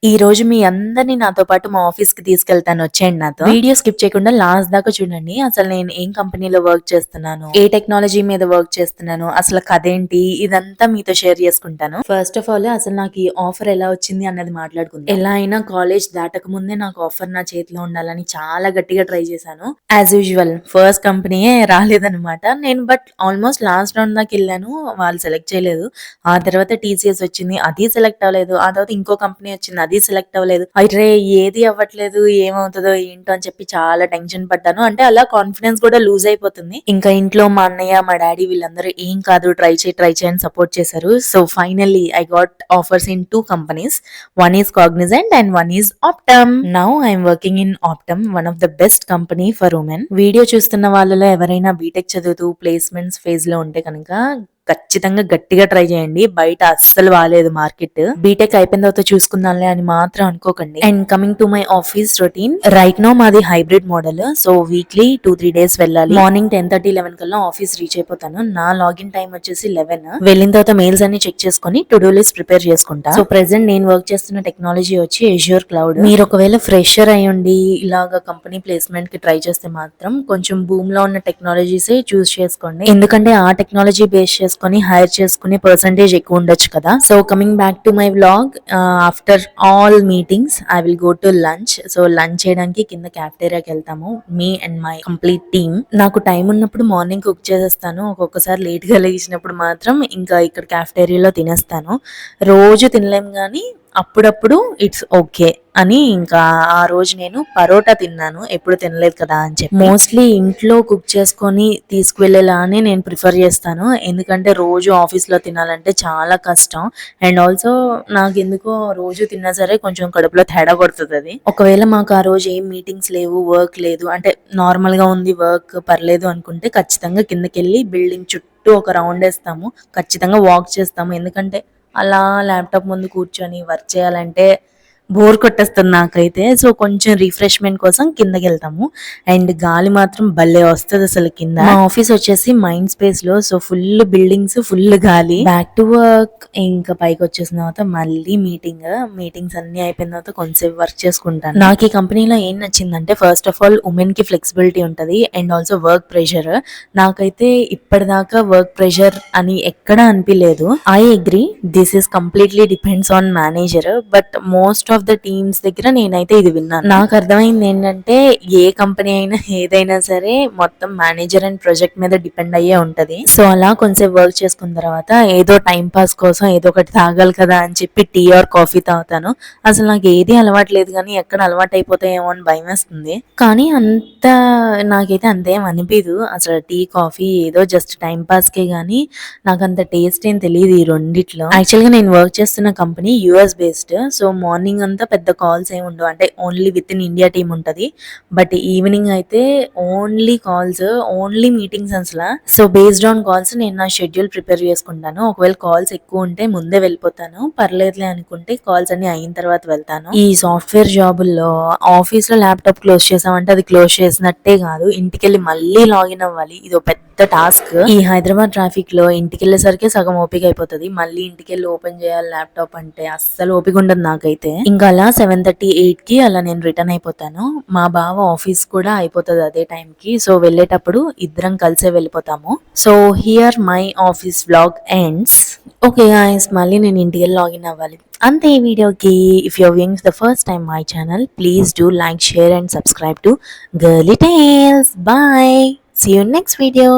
ఈ రోజు మీ అందరిని నాతో పాటు మా ఆఫీస్‌కి తీసుకెళ్తాను వచ్చేయండి నాతో. వీడియో స్కిప్ చేయకుండా లాస్ట్ దాకా చూడండి. అసలు నేను ఏం కంపెనీలో వర్క్ చేస్తున్నాను, ఏ టెక్నాలజీ మీద వర్క్ చేస్తున్నాను, అసలు కథేంటి ఇదంతా మీతో షేర్ చేసుకుంటాను. ఫస్ట్ ఆఫ్ ఆల్ అసలు నాకు ఈ ఆఫర్ ఎలా వచ్చింది అన్నది మాట్లాడుకుందాం. ఎలా అయినా కాలేజ్ దాటక ముందే నాకు ఆఫర్ నా చేతిలో ఉండాలని చాలా గట్టిగా ట్రై చేశాను. యాజ్ యూజువల్ ఫస్ట్ కంపెనీయే రాలేదనమాట. నేను బట్ ఆల్మోస్ట్ లాస్ట్ రౌండ్ దాకా వెళ్ళాను. వాళ్ళు సెలెక్ట్ చేయలేదు. ఆ తర్వాత టీసీఎస్ వచ్చింది. అది సెలెక్ట్ అవ్వలేదు. ఆ తర్వాత ఇంకో కంపెనీ వచ్చింది. అది సెలెక్ట్ అవ్వలేదు. అరే ఏది అవ్వట్లేదు, ఏమవుతుందో ఏంటో అని చెప్పి చాలా టెన్షన్ పడ్డాను. అంటే అలా కాన్ఫిడెన్స్ కూడా లూజ్ అయిపోతుంది. ఇంకా ఇంట్లో మా అన్నయ్య, మా డాడీ వీళ్ళందరూ ఏం కాదు ట్రై చేయి అని సపోర్ట్ చేశారు. So finally I got offers in 2 companies. One is Cognizant and one is Optum. Now I'm working in Optum, one of the best company for women. Video చూస్తున్న వాళ్ళలో ఎవరైనా బీటెక్ చదువుతూ ప్లేస్మెంట్స్ ఫేజ్ లో ఉంటే కనుక ఖచ్చితంగా గట్టిగా ట్రై చేయండి. బయట అస్సలు బాలేదు మార్కెట్. బీటెక్ అయిపోయిన తర్వాత చూసుకుందాంలే అని మాత్రం అనుకోకండి. And coming to my office routine, right now మాది hybrid model. So weekly 2-3 days వెళ్ళాలి. మార్నింగ్ 10:30-11 కల్లా ఆఫీస్ రీచ్ అయిపోతాను. నా లాగిన్ టైం వచ్చేసి 11. వెళ్ళిన తర్వాత మెయిల్స్ అన్ని చెక్ చేసుకుని టు డూ లిస్ట్ ప్రిపేర్ చేసుకుంటా. సో ప్రెసెంట్ నేను వర్క్ చేస్తున్న టెక్నాలజీ వచ్చి అజ్యూర్ క్లౌడ్. మీరు ఒకవేళ ఫ్రెషర్ అయ్యండి ఇలాగా కంపెనీ ప్లేస్మెంట్ కి ట్రై చేస్తే మాత్రం కొంచెం భూమ్ లో ఉన్న టెక్నాలజీస్ చూస్ చేసుకోండి. ఎందుకంటే ఆ టెక్నాలజీ బేస్ చేసుకుని హైర్ చేసుకునే పర్సంటేజ్ ఎక్కువ ఉండొచ్చు కదా. So coming back to my vlog, after all meetings I will go to lunch. So lunch చేయడానికి కింద క్యాఫ్టేరియాకి వెళ్తాము, me and my complete team. నాకు టైం ఉన్నప్పుడు మార్నింగ్ కుక్ చేసేస్తాను. ఒక్కొక్కసారి లేట్ గా లేచినప్పుడు మాత్రం ఇంకా ఇక్కడ క్యాఫ్టేరియాలో తినేస్తాను. రోజు తినలేం కానీ అప్పుడప్పుడు ఇట్స్ ఓకే అని. ఇంకా ఆ రోజు నేను పరోటా తిన్నాను, ఎప్పుడు తినలేదు కదా అని చెప్పి. మోస్ట్లీ ఇంట్లో కుక్ చేసుకొని తీసుకువెళ్ళేలానే నేను ప్రిఫర్ చేస్తాను. ఎందుకంటే రోజు ఆఫీస్ లో తినాలంటే చాలా కష్టం. అండ్ ఆల్సో నాకు ఎందుకో రోజు తిన్నా సరే కొంచెం కడుపులో తేడా కొడుతుంది అది. ఒకవేళ మాకు ఆ రోజు ఏం మీటింగ్స్ లేవు, వర్క్ లేదు, అంటే నార్మల్ గా ఉంది వర్క్ పర్లేదు అనుకుంటే ఖచ్చితంగా కిందకెళ్ళి బిల్డింగ్ చుట్టూ ఒక రౌండ్ వేస్తాము. ఖచ్చితంగా వాక్ చేస్తాము. ఎందుకంటే అలా ల్యాప్టాప్ ముందు కూర్చొని వర్క్ చేయాలంటే బోర్ కొట్టేస్తుంది నాకైతే. సో కొంచెం రిఫ్రెష్మెంట్ కోసం కిందకి వెళ్తాము. అండ్ గాలి మాత్రం భలే వస్తుంది అసలు కింద. మా ఆఫీస్ వచ్చేసి మైండ్ స్పేస్ లో, సో ఫుల్ బిల్డింగ్స్, ఫుల్ గాలి. Back to work. ఇంకా పైకి వచ్చేసిన తర్వాత మళ్ళీ మీటింగ్స్ అన్ని అయిపోయిన తర్వాత కొంచెం వర్క్ చేసుకుంటాను. నాకు ఈ కంపెనీలో ఏం నచ్చిందంటే ఫస్ట్ ఆఫ్ ఆల్ ఉమెన్ కి ఫ్లెక్సిబిలిటీ ఉంటది. And also work pressure. నాకైతే ఇప్పటిదాకా వర్క్ ప్రెషర్ అని ఎక్కడ అనిపించలేదు. I agree, this is completely depends on manager. But most of the teams దగ్గర నేనైతే ఇది విన్నాను. నాకు అర్థమైంది ఏంటంటే ఏ కంపెనీ అయినా ఏదైనా సరే మొత్తం మేనేజర్ అండ్ ప్రాజెక్ట్ మీద డిపెండ్ అయ్యే ఉంటది. సో అలా కొంచెం వర్క్ చేసుకున్న తర్వాత ఏదో టైం పాస్ కోసం ఏదో ఒకటి తాగాలి కదా అని చెప్పి టీ ఆర్ కాఫీ తాగుతాను. అసలు నాకు ఏది అలవాటు లేదు కానీ ఎక్కడ అలవాటు అయిపోతాయేమో అని భయం వేస్తుంది. కానీ అంత నాకైతే అంతేం అనిపించదు. అసలు టీ కాఫీ ఏదో జస్ట్ టైం పాస్ కే గానీ నాకు అంత టేస్ట్ ఏం తెలియదు ఈ రెండిట్లో. యాక్చువల్ గా నేను వర్క్ చేస్తున్న company US based. So morning అంతా పెద్ద కాల్స్ ఏమి ఉండవు, అంటే only with in India team ఉంటది. బట్ ఈవినింగ్ అయితే ఓన్లీ కాల్స్, ఓన్లీ మీటింగ్స్ అసలు. సో బేస్డ్ ఆన్ కాల్స్ నేను నా షెడ్యూల్ ప్రిపేర్ చేసుకుంటాను. ఒకవేళ కాల్స్ ఎక్కువ ఉంటే ముందే వెళ్ళిపోతాను, పర్లేదులే అనుకుంటే కాల్స్ అన్ని అయిన తర్వాత వెళ్తాను. ఈ సాఫ్ట్వేర్ జాబుల్లో ఆఫీస్ లో ల్యాప్టాప్ క్లోజ్ చేసామంటే అది క్లోజ్ చేసినట్టే కాదు, ఇంటికెళ్ళి మళ్ళీ లాగిన్ అవ్వాలి. ఇది పెద్ద టాస్క్. ఈ హైదరాబాద్ ట్రాఫిక్ లో ఇంటికి వెళ్ళేసరికి సగం ఓపిక అయిపోతుంది. మళ్ళీ ఇంటికి వెళ్ళి ఓపెన్ చేయాలి ల్యాప్టాప్ అంటే అస్సలు ఓపిక ఉండదు నాకైతే. ఇంకా అలా 7:30-8 కి అలా నేను రిటర్న్ అయిపోతాను. మా బావ ఆఫీస్ కూడా అయిపోతుంది అదే టైం కి. సో వెళ్ళేటప్పుడు ఇద్దరం కలిసే వెళ్ళిపోతాము. So here my office vlog ends. Okay guys, మళ్ళీ నేను ఇంటికి వెళ్ళి లాగిన్ అవ్వాలి. అంతే ఈ వీడియోకి. If you're viewing the first time my channel, please do like, share and subscribe to Girly Tales. Bye. See you next video.